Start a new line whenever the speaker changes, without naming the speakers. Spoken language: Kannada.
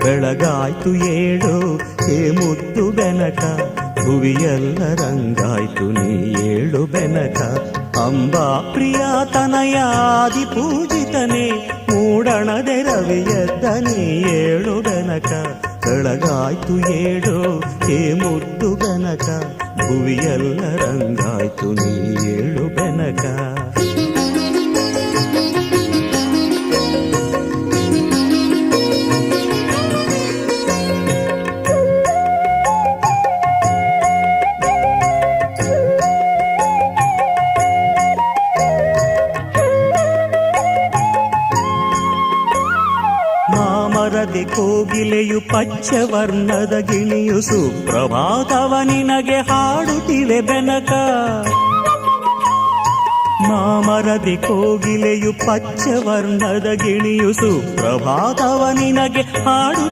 ಬೆಳಗಾಯ್ತು ಏಳು ಹೇ ಮುದ್ದು ಬೆನಕ, ಭುವಿಯೆಲ್ಲ ರಂಗಾಯ್ತು ನೀ ಏಳು ಬೆನಕ. ಅಂಬಾ ಪ್ರಿಯ ತನಯಾದಿ ಪೂಜಿತನೇ, ಮೂಡಣದೆ ರವಿಯದ್ದ ನೀ ಏಳು ಬೆನಕ. ಬೆಳಗಾಯ್ತು ಏಳು ಹೇ ಮುದ್ದು ಬೆನಕ, ಭುವಿಯೆಲ್ಲ ರಂಗಾಯ್ತು ನೀ ಏಳು ಬೆನಕ. ಮಾಮರದೆ ಕೋಗಿಲೆಯು ಪಚ್ಚವರ್ಣದ ಗಿಣಿಯು ಸುಪ್ರಭಾತವ ನಿನಗೆ ಹಾಡುತ್ತಿವೆ ಬೆನಕ. ಮಾಮರದೆ ಕೋಗಿಲೆಯು ಪಚ್ಚವರ್ಣದ ಗಿಣಿಯು ಸುಪ್ರಭಾತವ ನಿನಗೆ ಹಾಡು